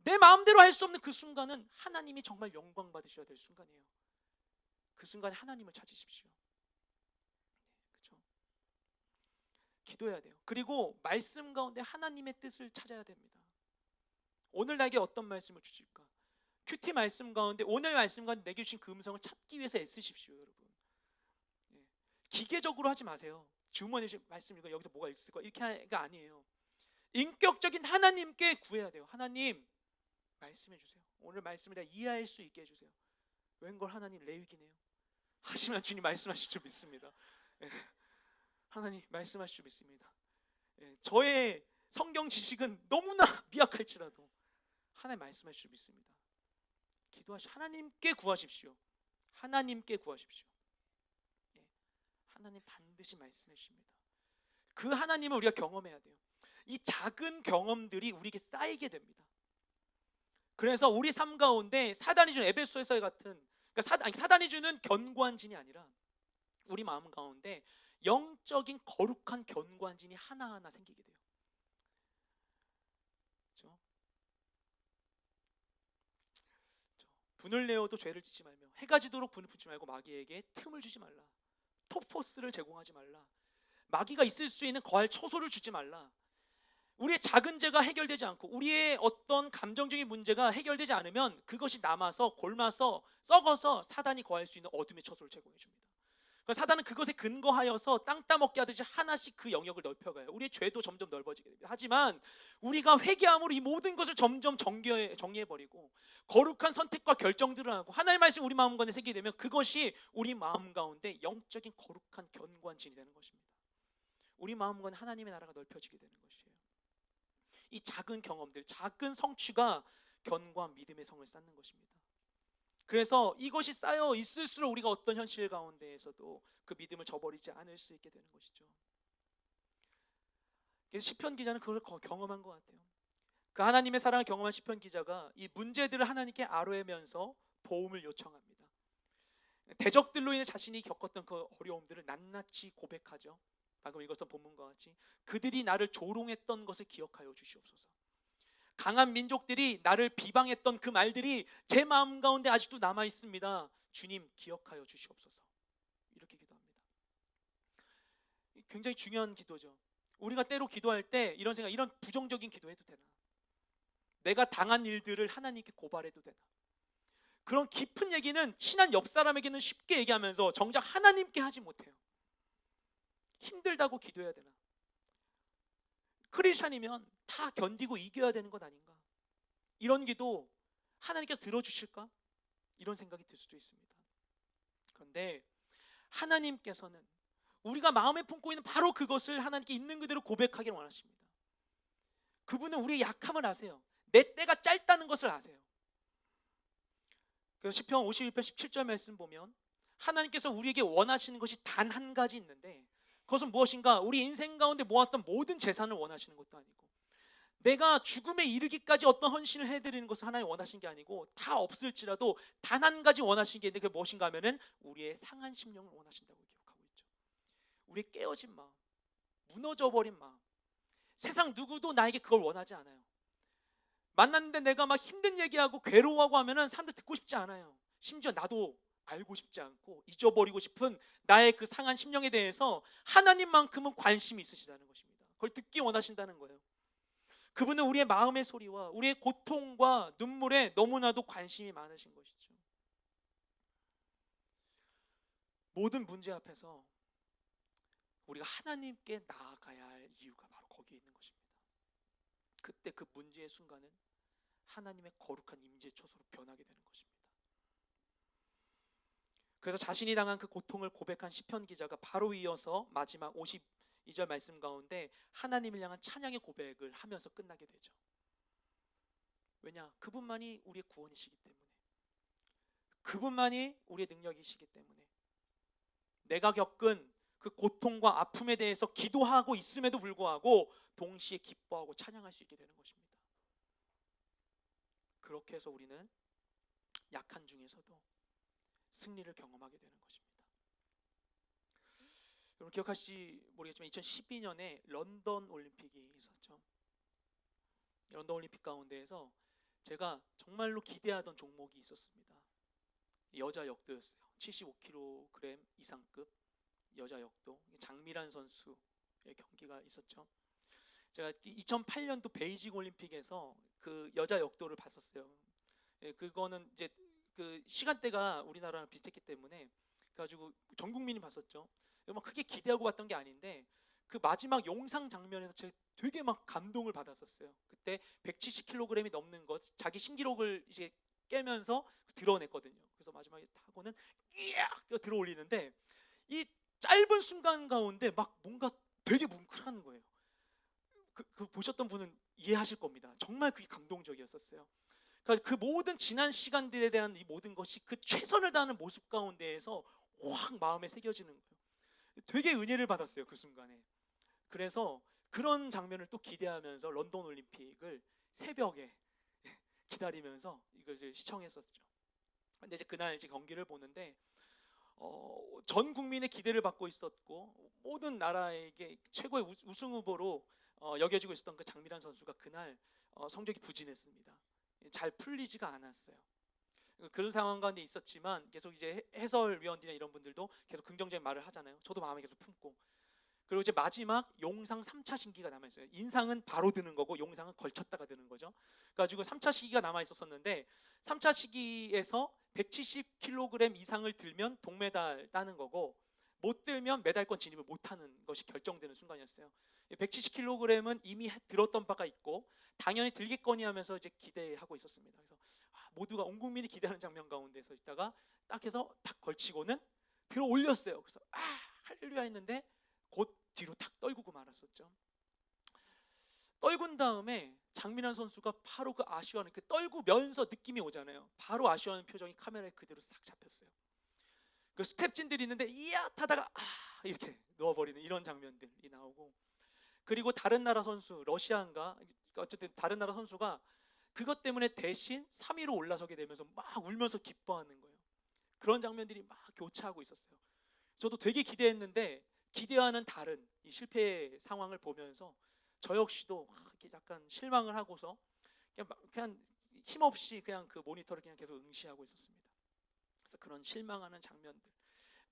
내 마음대로 할 수 없는 그 순간은 하나님이 정말 영광 받으셔야 될 순간이에요. 그 순간에 하나님을 찾으십시오. 그렇죠? 기도해야 돼요. 그리고 말씀 가운데 하나님의 뜻을 찾아야 됩니다. 오늘 나에게 어떤 말씀을 주실까? 큐티 말씀 가운데, 오늘 말씀 가운데 내게 주신 그 음성을 찾기 위해서 애쓰십시오, 여러분. 기계적으로 하지 마세요. 주머니에 말씀 읽어 여기서 뭐가 있을 거야 이렇게가 아니에요. 인격적인 하나님께 구해야 돼요. 하나님 말씀해 주세요. 오늘 말씀을 내가 이해할 수 있게 해주세요. 웬걸 하나님 레위기네요. 하지만 주님 말씀하실 줄 믿습니다. 하나님 말씀하실 줄 믿습니다. 저의 성경 지식은 너무나 미약할지라도 하나님 말씀하실 줄 믿습니다. 기도하시오. 하나님께 구하십시오. 하나님께 구하십시오. 하나님 반드시 말씀해 주십니다. 그 하나님을 우리가 경험해야 돼요. 이 작은 경험들이 우리에게 쌓이게 됩니다. 그래서 우리 삶 가운데 사단이 주는 에베소서의 같은, 그러니까 사단이 주는 견고한 진이 아니라 우리 마음 가운데 영적인 거룩한 견고한 진이 하나하나 생기게 돼요. 그렇죠? 분을 내어도 죄를 짓지 말며 해가 지도록 분을 품지 말고 마귀에게 틈을 주지 말라. 톱포스를 제공하지 말라. 마귀가 있을 수 있는 거할 처소를 주지 말라. 우리의 작은 죄가 해결되지 않고 우리의 어떤 감정적인 문제가 해결되지 않으면 그것이 남아서 골마서 썩어서 사단이 거할 수 있는 어둠의 처소를 제공해 줍니다. 그러니까 사단은 그것에 근거하여서 땅 따먹게 하듯이 하나씩 그 영역을 넓혀가요. 우리의 죄도 점점 넓어지게 됩니다. 하지만 우리가 회개함으로 이 모든 것을 점점 정리해버리고 거룩한 선택과 결정들을 하고 하나님의 말씀이 우리 마음 가운데 새기게 되면 그것이 우리 마음 가운데 영적인 거룩한 견고한 진이 되는 것입니다. 우리 마음 가운데 하나님의 나라가 넓혀지게 되는 것이에요. 이 작은 경험들, 작은 성취가 견고한 믿음의 성을 쌓는 것입니다. 그래서 이것이 쌓여 있을수록 우리가 어떤 현실 가운데에서도 그 믿음을 저버리지 않을 수 있게 되는 것이죠. 그래서 시편 기자는 그걸 경험한 것 같아요. 그 하나님의 사랑을 경험한 시편 기자가 이 문제들을 하나님께 아뢰면서 도움을 요청합니다. 대적들로 인해 자신이 겪었던 그 어려움들을 낱낱이 고백하죠. 방금 읽었던 본문과 같이 그들이 나를 조롱했던 것을 기억하여 주시옵소서. 강한 민족들이 나를 비방했던 그 말들이 제 마음 가운데 아직도 남아 있습니다. 주님 기억하여 주시옵소서. 이렇게 기도합니다. 굉장히 중요한 기도죠. 우리가 때로 기도할 때 이런 생각, 이런 부정적인 기도해도 되나? 내가 당한 일들을 하나님께 고발해도 되나? 그런 깊은 얘기는 친한 옆 사람에게는 쉽게 얘기하면서 정작 하나님께 하지 못해요. 힘들다고 기도해야 되나? 크리스찬이면 다 견디고 이겨야 되는 것 아닌가? 이런 기도 하나님께서 들어주실까? 이런 생각이 들 수도 있습니다. 그런데 하나님께서는 우리가 마음에 품고 있는 바로 그것을 하나님께 있는 그대로 고백하기를 원하십니다. 그분은 우리의 약함을 아세요. 내 때가 짧다는 것을 아세요. 그래서 시편 51편 17절 말씀 보면 하나님께서 우리에게 원하시는 것이 단 한 가지 있는데 그것은 무엇인가? 우리 인생 가운데 모았던 모든 재산을 원하시는 것도 아니고 내가 죽음에 이르기까지 어떤 헌신을 해드리는 것을 하나님 원하신 게 아니고 다 없을지라도 단 한 가지 원하신 게 있는데 그게 무엇인가 하면은 우리의 상한 심령을 원하신다고 기록하고 있죠. 우리의 깨어진 마음, 무너져버린 마음. 세상 누구도 나에게 그걸 원하지 않아요. 만났는데 내가 막 힘든 얘기하고 괴로워하고 하면은 사람들 듣고 싶지 않아요. 심지어 나도 알고 싶지 않고 잊어버리고 싶은 나의 그 상한 심령에 대해서 하나님만큼은 관심이 있으시다는 것입니다. 그걸 듣기 원하신다는 거예요. 그분은 우리의 마음의 소리와 우리의 고통과 눈물에 너무나도 관심이 많으신 것이죠. 모든 문제 앞에서 우리가 하나님께 나아가야 할 이유가 바로 거기에 있는 것입니다. 그때 그 문제의 순간은 하나님의 거룩한 임재 초소로 변하게 되는 것입니다. 그래서 자신이 당한 그 고통을 고백한 시편 기자가 바로 이어서 마지막 52절 말씀 가운데 하나님을 향한 찬양의 고백을 하면서 끝나게 되죠. 왜냐? 그분만이 우리의 구원이시기 때문에, 그분만이 우리의 능력이시기 때문에, 내가 겪은 그 고통과 아픔에 대해서 기도하고 있음에도 불구하고 동시에 기뻐하고 찬양할 수 있게 되는 것입니다. 그렇게 해서 우리는 약한 중에서도 승리를 경험하게 되는 것입니다. 여러분 기억하실지 모르겠지만 2012년에 런던 올림픽이 있었죠. 런던 올림픽 가운데에서 제가 정말로 기대하던 종목이 있었습니다. 여자 역도였어요. 75kg 이상급 여자 역도, 장미란 선수의 경기가 있었죠. 제가 2008년도 베이징 올림픽에서 그 여자 역도를 봤었어요. 그거는 이제 그 시간대가 우리나라랑 비슷했기 때문에 그래가지고 전 국민이 봤었죠. 막 크게 기대하고 봤던 게 아닌데 그 마지막 용상 장면에서 제가 되게 막 감동을 받았었어요. 그때 170kg이 넘는 것, 자기 신기록을 이제 깨면서 드러냈거든요. 그래서 마지막에 타고는 이야 들어 올리는데 이 짧은 순간 가운데 막 뭔가 되게 뭉클한 거예요. 그 보셨던 분은 이해하실 겁니다. 정말 그게 감동적이었었어요. 그러니까 그 모든 지난 시간들에 대한 이 모든 것이 그 최선을 다하는 모습 가운데에서 확 마음에 새겨지는 거예요. 되게 은혜를 받았어요, 그 순간에. 그래서 그런 장면을 또 기대하면서 런던 올림픽을 새벽에 기다리면서 이걸 시청했었죠. 근데 이제 그날 이제 경기를 보는데 전 국민의 기대를 받고 있었고 모든 나라에게 최고의 우승 후보로 여겨지고 있었던 그 장미란 선수가 그날 성적이 부진했습니다. 잘 풀리지가 않았어요. 그런 상황 가운데 있었지만 계속 이제 해설위원들이나 이런 분들도 계속 긍정적인 말을 하잖아요. 저도 마음에 계속 품고. 그리고 이제 마지막 용상 3차 신기가 남아 있어요. 인상은 바로 드는 거고 용상은 걸쳤다가 드는 거죠. 그래가지고 3차 시기가 남아 있었었는데 3차 시기에서 170kg 이상을 들면 동메달 따는 거고 못 들면 메달권 진입을 못하는 것이 결정되는 순간이었어요. 170kg은 이미 들었던 바가 있고 당연히 들겠거니 하면서 이제 기대하고 있었습니다. 그래서 모두가 온 국민이 기대하는 장면 가운데서 있다가 딱 해서 딱 걸치고는 들어 올렸어요. 그래서 할렐루야 했는데 곧 뒤로 탁 떨구고 말았었죠. 떨군 다음에 장민환 선수가 바로 그 아쉬워하는 그 떨구면서 느낌이 오잖아요. 바로 아쉬워하는 표정이 카메라에 그대로 싹 잡혔어요. 그 스텝진들이 있는데 이야 타다가 이렇게 넣어버리는 이런 장면들이 나오고, 그리고 다른 나라 선수 러시아인가 어쨌든 다른 나라 선수가 그것 때문에 대신 3위로 올라서게 되면서 막 울면서 기뻐하는 거예요. 그런 장면들이 막 교차하고 있었어요. 저도 되게 기대했는데 기대와는 다른 이 실패 상황을 보면서 저 역시도 이렇게 약간 실망을 하고서 그냥 힘없이 그냥 그 모니터를 그냥 계속 응시하고 있었습니다. 그래서 그런 실망하는 장면들,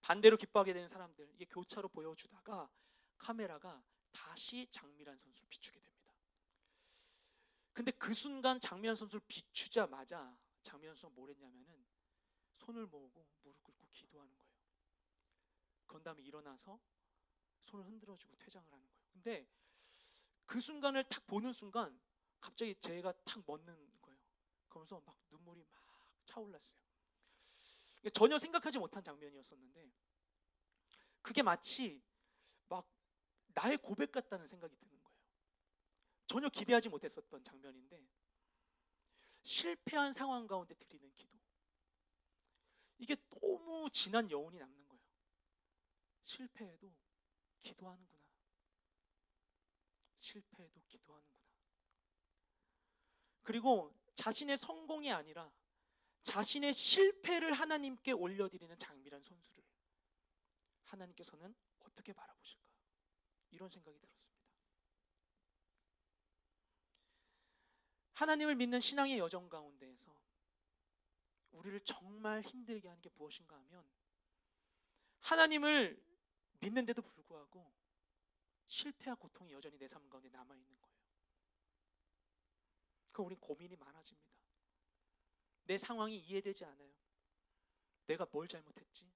반대로 기뻐하게 되는 사람들, 이게 교차로 보여주다가 카메라가 다시 장미란 선수를 비추게 됩니다. 근데 그 순간 장미란 선수를 비추자마자 장미란 선수가 뭘 했냐면은 손을 모으고 무릎 꿇고 기도하는 거예요. 그런 다음에 일어나서 손을 흔들어주고 퇴장을 하는 거예요. 근데 그 순간을 탁 보는 순간 갑자기 제가 탁 멎는 거예요. 그러면서 막 눈물이 막 차올랐어요. 전혀 생각하지 못한 장면이었었는데 그게 마치 막 나의 고백 같다는 생각이 드는 거예요. 전혀 기대하지 못했었던 장면인데 실패한 상황 가운데 드리는 기도, 이게 너무 진한 여운이 남는 거예요. 실패해도 기도하는구나. 실패해도 기도하는구나. 그리고 자신의 성공이 아니라 자신의 실패를 하나님께 올려드리는 장미란 선수를 하나님께서는 어떻게 바라보실까? 이런 생각이 들었습니다. 하나님을 믿는 신앙의 여정 가운데에서 우리를 정말 힘들게 하는 게 무엇인가 하면 하나님을 믿는데도 불구하고 실패와 고통이 여전히 내 삶 가운데 남아있는 거예요. 그럼 우린 고민이 많아집니다. 내 상황이 이해되지 않아요. 내가 뭘 잘못했지?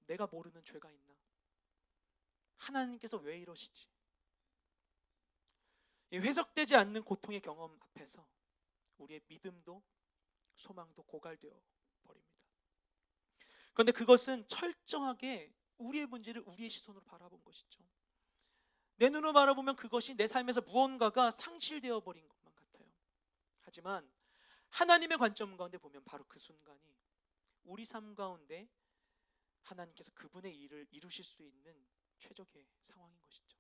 내가 모르는 죄가 있나? 하나님께서 왜 이러시지? 이 회석되지 않는 고통의 경험 앞에서 우리의 믿음도 소망도 고갈되어 버립니다. 그런데 그것은 철저하게 우리의 문제를 우리의 시선으로 바라본 것이죠. 내 눈으로 바라보면 그것이 내 삶에서 무언가가 상실되어 버린 것만 같아요. 하지만 하나님의 관점 가운데 보면 바로 그 순간이 우리 삶 가운데 하나님께서 그분의 일을 이루실 수 있는 최적의 상황인 것이죠.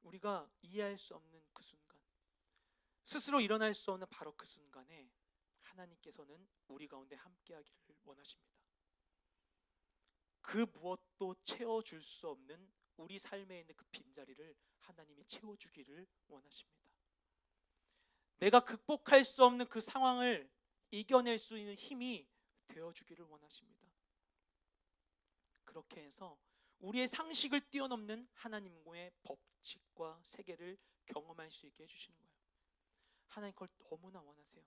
우리가 이해할 수 없는 그 순간, 스스로 일어날 수 없는 바로 그 순간에 하나님께서는 우리 가운데 함께하기를 원하십니다. 그 무엇도 채워줄 수 없는 우리 삶에 있는 그 빈자리를 하나님이 채워주기를 원하십니다. 내가 극복할 수 없는 그 상황을 이겨낼 수 있는 힘이 되어주기를 원하십니다. 그렇게 해서 우리의 상식을 뛰어넘는 하나님의 법칙과 세계를 경험할 수 있게 해주시는 거예요. 하나님 그걸 너무나 원하세요.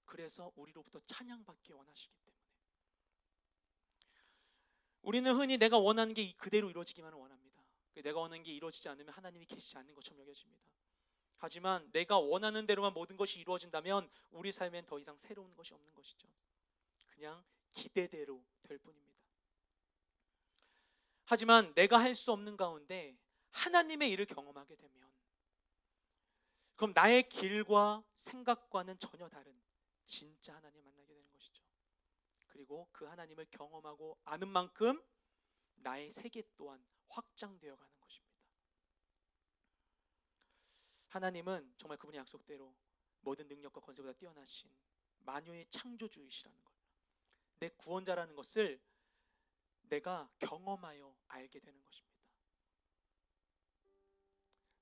그래서 우리로부터 찬양받기 원하시기 때문에 우리는 흔히 내가 원하는 게 그대로 이루어지기만 원합니다. 내가 원하는 게 이루어지지 않으면 하나님이 계시지 않는 것처럼 여겨집니다. 하지만 내가 원하는 대로만 모든 것이 이루어진다면 우리 삶엔 더 이상 새로운 것이 없는 것이죠. 그냥 기대대로 될 뿐입니다. 하지만 내가 할 수 없는 가운데 하나님의 일을 경험하게 되면 그럼 나의 길과 생각과는 전혀 다른 진짜 하나님을 만나게 되는 것이죠. 그리고 그 하나님을 경험하고 아는 만큼 나의 세계 또한 확장되어 가는 것입니다. 하나님은 정말 그분의 약속대로 모든 능력과 권세보다 뛰어나신 만유의 창조주이시라는 것, 내 구원자라는 것을 내가 경험하여 알게 되는 것입니다.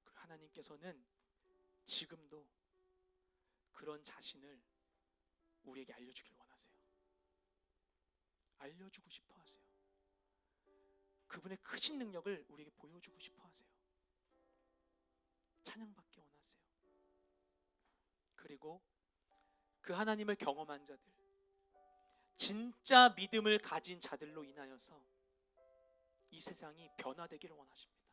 그리고 하나님께서는 지금도 그런 자신을 우리에게 알려주기를 원하세요. 알려주고 싶어 하세요. 그분의 크신 능력을 우리에게 보여주고 싶어 하세요. 찬양받기 원하세요. 그리고 그 하나님을 경험한 자들, 진짜 믿음을 가진 자들로 인하여서 이 세상이 변화되기를 원하십니다.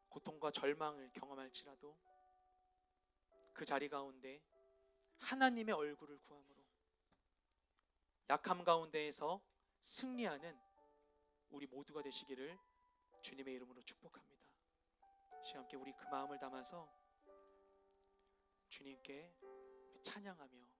고통과 절망을 경험할지라도 그 자리 가운데 하나님의 얼굴을 구함으로 약함 가운데에서 승리하는 우리 모두가 되시기를 주님의 이름으로 축복합니다. 시간 함께 우리 그 마음을 담아서 주님께 찬양하며